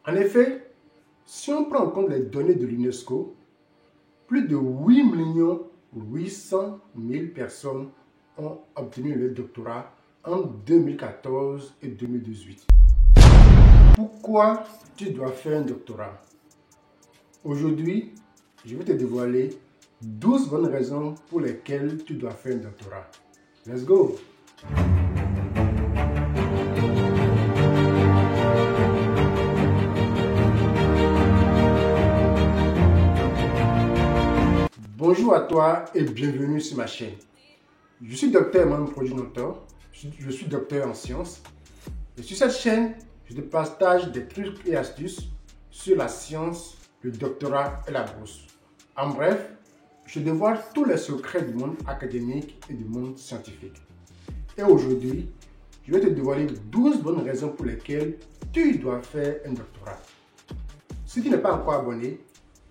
En effet, si on prend en compte les données de l'UNESCO, plus de 8 800 000 personnes ont obtenu le doctorat en 2014 et 2018. Pourquoi tu dois faire un doctorat? Aujourd'hui, je vais te dévoiler 12 bonnes raisons pour lesquelles tu dois faire un doctorat. Let's go! Bonjour à toi et bienvenue sur ma chaîne. Je suis docteur Emmanuel Proginotor, je suis docteur en sciences. Et sur cette chaîne, je te partage des trucs et astuces sur la science, le doctorat et la bourse. En bref, je dévoile tous les secrets du monde académique et du monde scientifique. Et aujourd'hui, je vais te dévoiler 12 bonnes raisons pour lesquelles tu dois faire un doctorat. Si tu n'es pas encore abonné,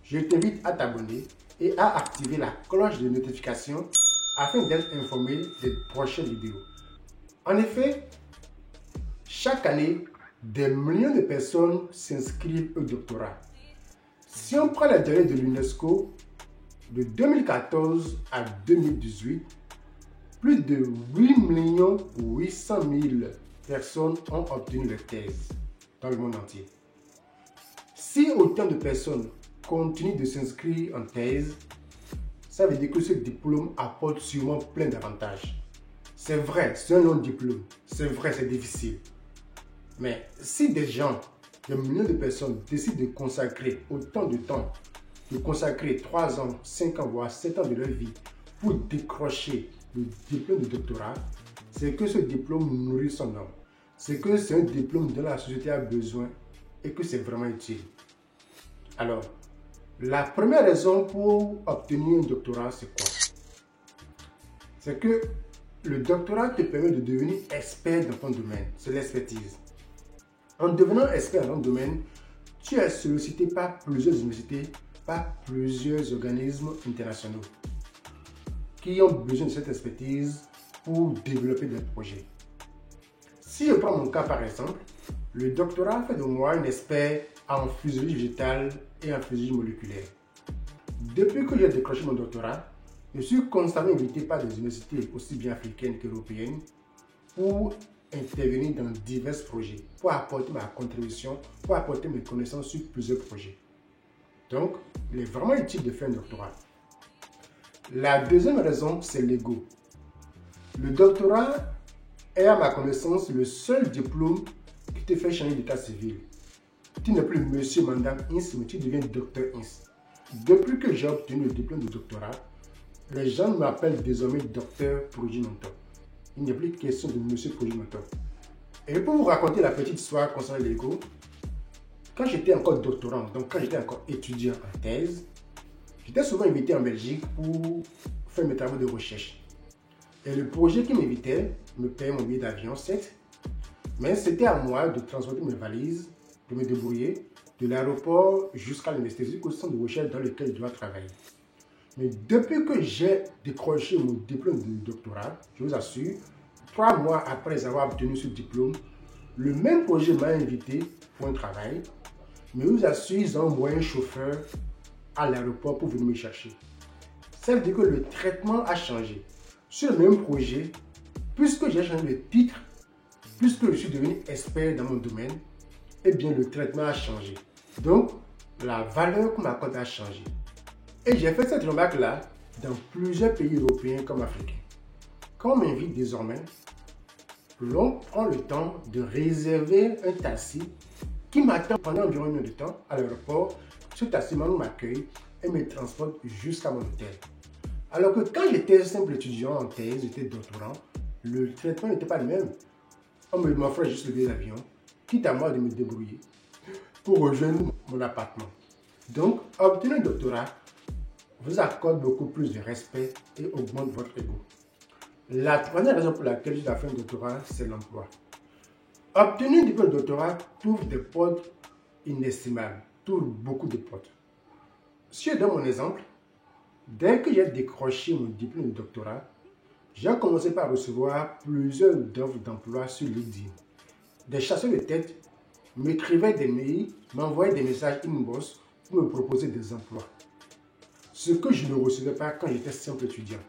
je t'invite à t'abonner et à activer la cloche de notification afin d'être informé des prochaines vidéos. En effet, chaque année, des millions de personnes s'inscrivent au doctorat. Si on prend les données de l'UNESCO, de 2014 à 2018, plus de 8 800 000 personnes ont obtenu leur thèse dans le monde entier. Si autant de personnes continuent de s'inscrire en thèse, ça veut dire que ce diplôme apporte sûrement plein d'avantages. C'est vrai, c'est un long diplôme. C'est vrai, c'est difficile. Mais si des gens, des millions de personnes décident de consacrer autant de temps, de consacrer 3 ans, 5 ans, voire 7 ans de leur vie pour décrocher le diplôme de doctorat, c'est que ce diplôme nourrit son homme. C'est que c'est un diplôme dont la société a besoin et que c'est vraiment utile. Alors, la première raison pour obtenir un doctorat, c'est quoi? C'est que le doctorat te permet de devenir expert dans ton domaine. C'est l'expertise. En devenant expert dans ton domaine, tu es sollicité par plusieurs universités, par plusieurs organismes internationaux qui ont besoin de cette expertise pour développer des projets. Si je prends mon cas par exemple, le doctorat fait de moi un expert en physiologie végétale et en physiologie moléculaire. Depuis que j'ai décroché mon doctorat, je suis constamment invité par des universités aussi bien africaines qu'européennes pour intervenir dans divers projets, pour apporter ma contribution, pour apporter mes connaissances sur plusieurs projets. Donc, il est vraiment utile de faire un doctorat. La deuxième raison, c'est l'ego. Le doctorat est à ma connaissance le seul diplôme qui te fait changer d'état civil. Tu n'es plus monsieur madame Ins, mais tu deviens docteur Ins. Depuis que j'ai obtenu le diplôme de doctorat, les gens m'appellent désormais docteur Proginotor. Il n'y a plus de question de monsieur Proginotor. Et pour vous raconter la petite histoire concernant l'ego, quand j'étais encore doctorant, donc quand j'étais encore étudiant en thèse, j'étais souvent invité en Belgique pour faire mes travaux de recherche. Et le projet qui m'invitait me payait mon billet d'avion, certes, mais c'était à moi de transporter mes valises, de me débrouiller de l'aéroport jusqu'à l'université, jusqu'au centre de recherche dans lequel je dois travailler. Mais depuis que j'ai décroché mon diplôme de doctorat, je vous assure, 3 mois après avoir obtenu ce diplôme, le même projet m'a invité pour un travail, mais je vous assure, ils ont envoyé un chauffeur à l'aéroport pour venir me chercher. Ça veut dire que le traitement a changé. Sur le même projet, puisque j'ai changé le titre, puisque je suis devenu expert dans mon domaine, eh bien le traitement a changé. Donc, la valeur qu'on m'accorde a changé. Et j'ai fait cette remarque-là dans plusieurs pays européens comme africains. Quand on m'invite désormais, l'on prend le temps de réserver un taxi qui m'attend pendant environ 1 heure de temps à l'aéroport. Ce taxi m'accueille et me transporte jusqu'à mon hôtel. Alors que quand j'étais simple étudiant en thèse, j'étais doctorant, le traitement n'était pas le même. On m'offrait juste le billet d'avion, quitte à moi de me débrouiller pour rejoindre mon appartement. Donc, obtenir un doctorat vous accorde beaucoup plus de respect et augmente votre ego. La troisième raison pour laquelle je dois faire un doctorat, c'est l'emploi. Obtenir un diplôme de doctorat t'ouvre des portes inestimables, t'ouvre beaucoup de portes. Si je donne mon exemple, dès que j'ai décroché mon diplôme de doctorat, j'ai commencé par recevoir plusieurs offres d'emploi sur LinkedIn. Des chasseurs de tête m'écrivaient des mails, m'envoyaient des messages inbox pour me proposer des emplois. Ce que je ne recevais pas quand j'étais simple étudiant.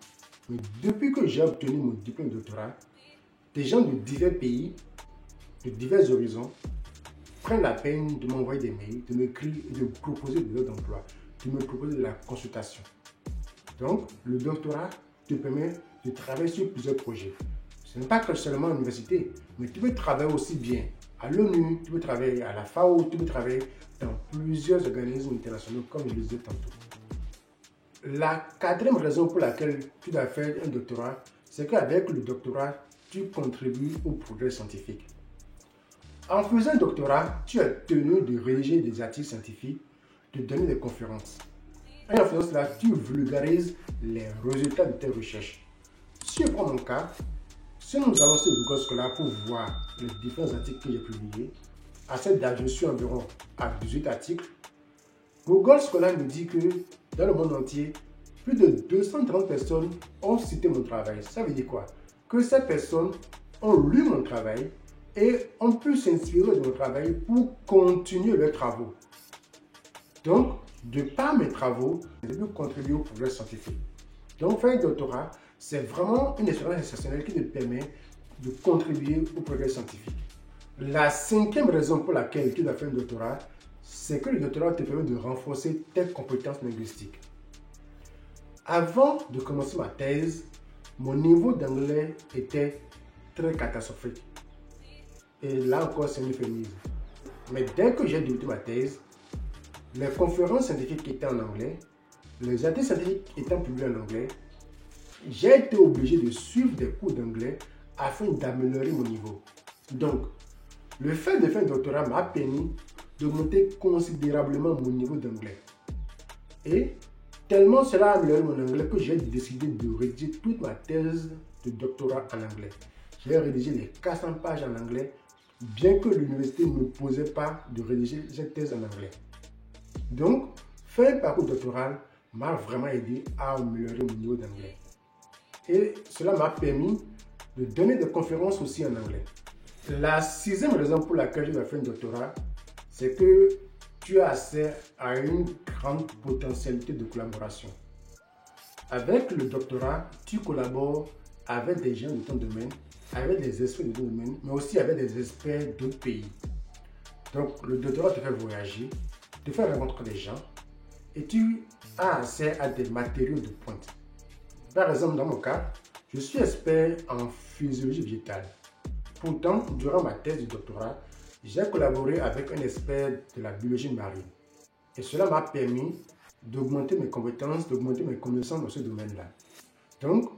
Mais depuis que j'ai obtenu mon diplôme de doctorat, des gens de divers pays, de divers horizons, prennent la peine de m'envoyer des mails, de m'écrire et de me proposer des offres d'emploi, de me proposer de la consultation. Donc, le doctorat te permet de travailler sur plusieurs projets. Ce n'est pas que seulement à l'université, mais tu peux travailler aussi bien à l'ONU, tu peux travailler à la FAO, tu peux travailler dans plusieurs organismes internationaux, comme je le disais tantôt. La quatrième raison pour laquelle tu dois faire un doctorat, c'est qu'avec le doctorat, tu contribues au progrès scientifique. En faisant un doctorat, tu es tenu de rédiger des articles scientifiques, de donner des conférences. Et en faisant cela, tu vulgarises les résultats de tes recherches. Si je prends mon cas, si nous allons sur Google Scholar pour voir les différents articles que j'ai publiés, à cette date, je suis environ à 18 articles. Google Scholar nous dit que dans le monde entier, plus de 230 personnes ont cité mon travail. Ça veut dire quoi? Que ces personnes ont lu mon travail et ont pu s'inspirer de mon travail pour continuer leurs travaux. Donc, de par mes travaux, je peux contribuer au progrès scientifique. Donc, faire un doctorat, c'est vraiment une expérience exceptionnelle qui te permet de contribuer au progrès scientifique. La cinquième raison pour laquelle tu dois faire un doctorat, c'est que le doctorat te permet de renforcer tes compétences linguistiques. Avant de commencer ma thèse, mon niveau d'anglais était très catastrophique. Et là encore, c'est une euphémisme. Mais dès que j'ai débuté ma thèse, les conférences scientifiques étaient en anglais, les articles scientifiques étant publiés en anglais, j'ai été obligé de suivre des cours d'anglais afin d'améliorer mon niveau. Donc, le fait de faire un doctorat m'a permis de monter considérablement mon niveau d'anglais. Et tellement cela a amélioré mon anglais que j'ai décidé de rédiger toute ma thèse de doctorat en anglais. J'ai rédigé les 400 pages en anglais, bien que l'université ne me posait pas de rédiger cette thèse en anglais. Donc, faire un parcours doctoral m'a vraiment aidé à améliorer mon niveau d'anglais. Et cela m'a permis de donner des conférences aussi en anglais. La sixième raison pour laquelle je vais faire un doctorat, c'est que tu as accès à une grande potentialité de collaboration. Avec le doctorat, tu collabores avec des gens de ton domaine, avec des experts de ton domaine, mais aussi avec des experts d'autres pays. Donc, le doctorat te fait voyager, te fait rencontrer des gens et tu as accès à des matériaux de pointe. Par exemple, dans mon cas, je suis expert en physiologie végétale. Pourtant, durant ma thèse de doctorat, j'ai collaboré avec un expert de la biologie marine. Et cela m'a permis d'augmenter mes compétences, d'augmenter mes connaissances dans ce domaine-là. Donc,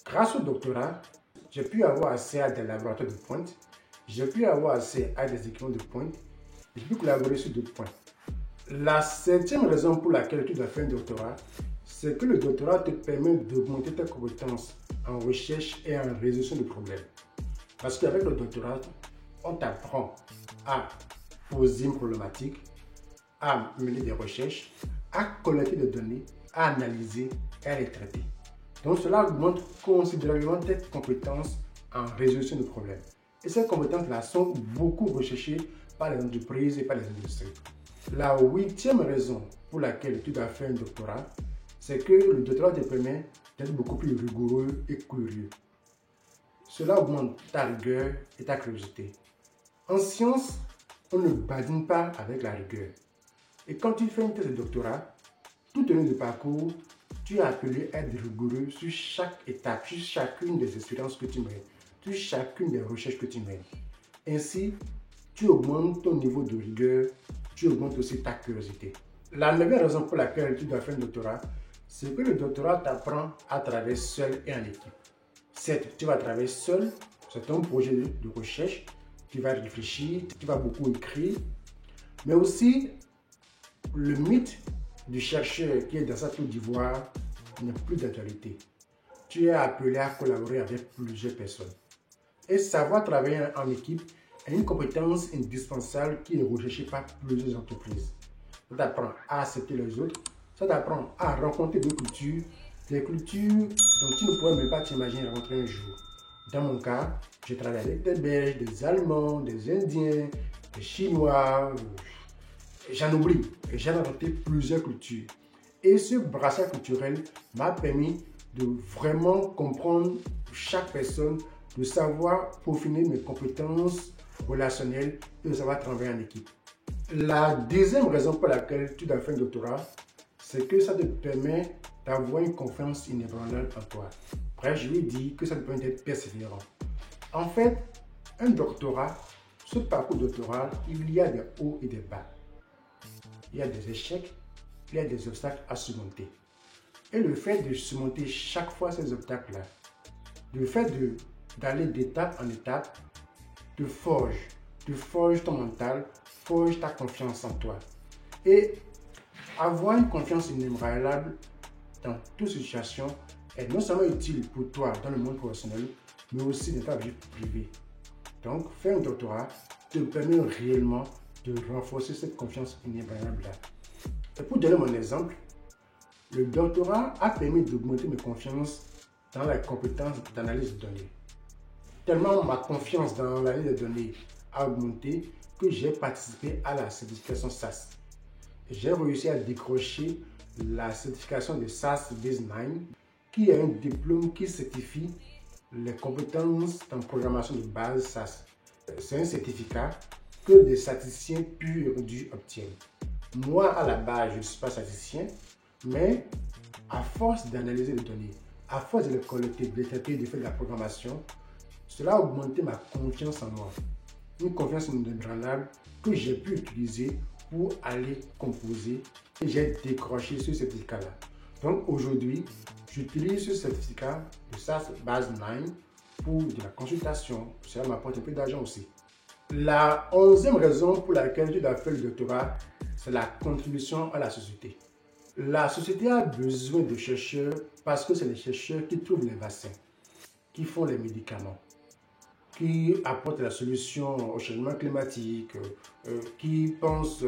grâce au doctorat, j'ai pu avoir accès à des laboratoires de pointe, j'ai pu avoir accès à des équipements de pointe, et j'ai pu collaborer sur d'autres points. La septième raison pour laquelle tu dois faire un doctorat, c'est que le doctorat te permet d'augmenter tes compétences en recherche et en résolution de problèmes. Parce qu'avec le doctorat, on t'apprend à poser une problématique, à mener des recherches, à collecter des données, à analyser et à les traiter. Donc cela augmente considérablement tes compétences en résolution de problèmes. Et ces compétences-là sont beaucoup recherchées par les entreprises et par les industries. La huitième raison pour laquelle tu dois faire un doctorat, c'est que le doctorat te permet d'être beaucoup plus rigoureux et curieux. Cela augmente ta rigueur et ta curiosité. En sciences, on ne badine pas avec la rigueur. Et quand tu fais une thèse de doctorat, tout au long du parcours, tu es appelé à être rigoureux sur chaque étape, sur chacune des expériences que tu mènes, sur chacune des recherches que tu mènes. Ainsi, tu augmentes ton niveau de rigueur, tu augmentes aussi ta curiosité. La neuvième raison pour laquelle tu dois faire un doctorat, c'est que le doctorat t'apprend à travailler seul et en équipe. Certes, tu vas travailler seul, c'est ton projet de recherche, tu vas réfléchir, tu vas beaucoup écrire, mais aussi le mythe du chercheur qui est dans sa tour d'ivoire n'est plus d'actualité. Tu es appelé à collaborer avec plusieurs personnes. Et savoir travailler en équipe est une compétence indispensable qui est recherchée par plusieurs entreprises. Ça t'apprend à accepter les autres, ça t'apprend à rencontrer d'autres cultures, des cultures dont tu ne pourrais même pas t'imaginer rencontrer un jour. Dans mon cas, j'ai travaillé avec des Belges, des Allemands, des Indiens, les Chinois, j'en oublie. J'ai rencontré plusieurs cultures. Et ce brassage culturel m'a permis de vraiment comprendre chaque personne, de savoir peaufiner mes compétences relationnelles et de savoir travailler en équipe. La deuxième raison pour laquelle tu dois faire un doctorat, c'est que ça te permet d'avoir une confiance inébranlable en toi. Bref, je lui dis que ça te permet d'être persévérant. En fait, un doctorat, ce parcours doctoral, il y a des hauts et des bas. Il y a des échecs, il y a des obstacles à surmonter. Et le fait de surmonter chaque fois ces obstacles-là, le fait d'aller d'étape en étape, te forge ton mental, forge ta confiance en toi. Et avoir une confiance inébranlable dans toute situation est non seulement utile pour toi dans le monde professionnel, mais aussi dans ta vie privée. Donc, faire un doctorat te permet réellement de renforcer cette confiance inébranlable-là. Et pour donner mon exemple, le doctorat a permis d'augmenter mes confiances dans la compétence d'analyse de données. Tellement ma confiance dans l'analyse de données a augmenté que j'ai participé à la certification SAS. J'ai réussi à décrocher la certification de SAS Base 9, qui est un diplôme qui certifie les compétences en programmation de base SAS. C'est un certificat que des statisticiens purs et durs obtiennent. Moi, à la base, je ne suis pas statisticien, mais à force d'analyser les données, à force de les collecter, de les traiter, de faire de la programmation, cela a augmenté ma confiance en moi. Une confiance inébranlable que j'ai pu utiliser pour aller composer et j'ai décroché ce certificat-là. Donc aujourd'hui, j'utilise ce certificat de SAS Base 9 pour de la consultation. Cela m'apporte un peu d'argent aussi. La 11e raison pour laquelle tu dois faire le doctorat, c'est la contribution à la société. La société a besoin de chercheurs parce que c'est les chercheurs qui trouvent les vaccins, qui font les médicaments, qui apportent la solution au changement climatique, qui pensent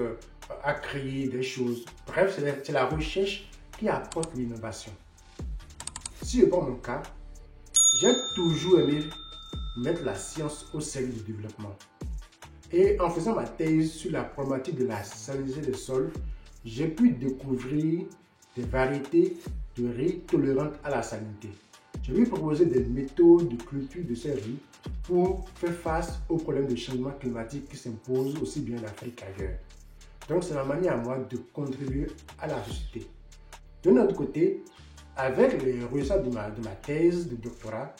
à créer des choses. Bref, c'est la recherche qui apporte l'innovation. Si je prends mon cas, j'ai toujours aimé mettre la science au service du développement. Et en faisant ma thèse sur la problématique de la salinité des sols, j'ai pu découvrir des variétés de riz tolérantes à la salinité. Je vais proposer des méthodes de culture de ces riz pour faire face aux problèmes de changement climatique qui s'imposent aussi bien en Afrique qu'ailleurs. Donc c'est la manière à moi de contribuer à la société. De notre côté, avec les résultats de ma thèse de doctorat,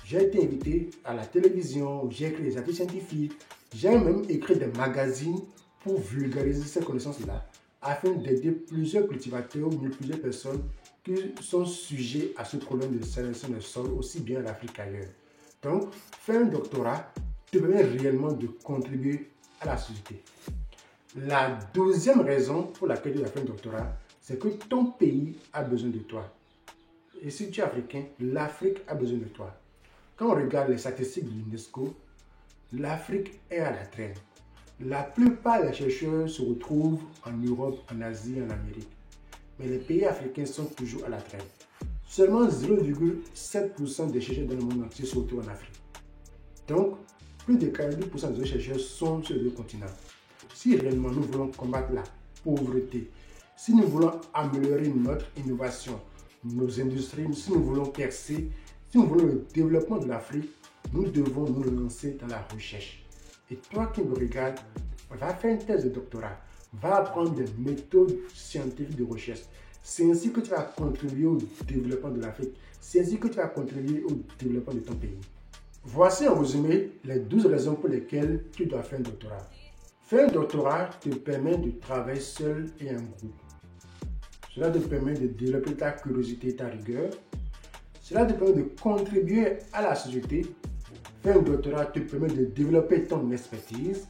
j'ai été invité à la télévision, j'ai écrit des articles scientifiques, j'ai même écrit des magazines pour vulgariser ces connaissances-là, afin d'aider plusieurs cultivateurs ou plusieurs personnes qui sont sujets à ce problème de salinité des sols, aussi bien en Afrique qu'ailleurs. Donc, faire un doctorat te permet réellement de contribuer à la société. La 12e raison pour laquelle tu dois faire un doctorat, c'est que ton pays a besoin de toi. Et si tu es africain, l'Afrique a besoin de toi. Quand on regarde les statistiques de l'UNESCO, l'Afrique est à la traîne. La plupart des chercheurs se retrouvent en Europe, en Asie, en Amérique. Mais les pays africains sont toujours à la traîne. Seulement 0,7% des chercheurs dans le monde entier se retrouvent en Afrique. Donc, plus de 42% des chercheurs sont sur les deux continents. Si réellement nous voulons combattre la pauvreté, si nous voulons améliorer notre innovation, nos industries, si nous voulons percer, si nous voulons le développement de l'Afrique, nous devons nous lancer dans la recherche. Et toi qui me regardes, va faire une thèse de doctorat, va apprendre des méthodes scientifiques de recherche. C'est ainsi que tu vas contribuer au développement de l'Afrique. C'est ainsi que tu vas contribuer au développement de ton pays. Voici en résumé les 12 raisons pour lesquelles tu dois faire un doctorat. Faire un doctorat te permet de travailler seul et en groupe. Cela te permet de développer ta curiosité et ta rigueur. Cela te permet de contribuer à la société. Faire un doctorat te permet de développer ton expertise.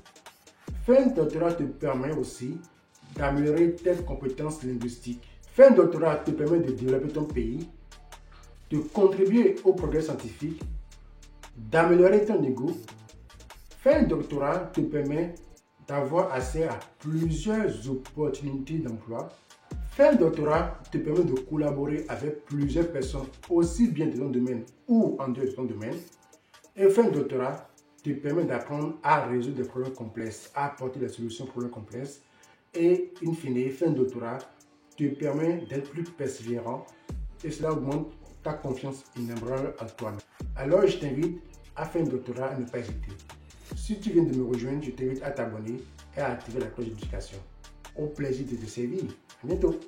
Faire un doctorat te permet aussi d'améliorer tes compétences linguistiques. Faire un doctorat te permet de développer ton pays, de contribuer au progrès scientifique, d'améliorer ton ego. Faire un doctorat te permet d'avoir accès à plusieurs opportunités d'emploi. Faire un doctorat te permet de collaborer avec plusieurs personnes, aussi bien dans ton domaine ou en dehors de ton domaine. Et faire un doctorat te permet d'apprendre à résoudre des problèmes complexes, à apporter des solutions aux problèmes complexes. Et, in fine, faire un doctorat te permet d'être plus persévérant et cela augmente ta confiance inébranlable en toi-même. Alors, je t'invite à faire un doctorat et ne pas hésiter. Si tu viens de me rejoindre, je t'invite à t'abonner et à activer la cloche de notification. Au plaisir de te servir. À bientôt.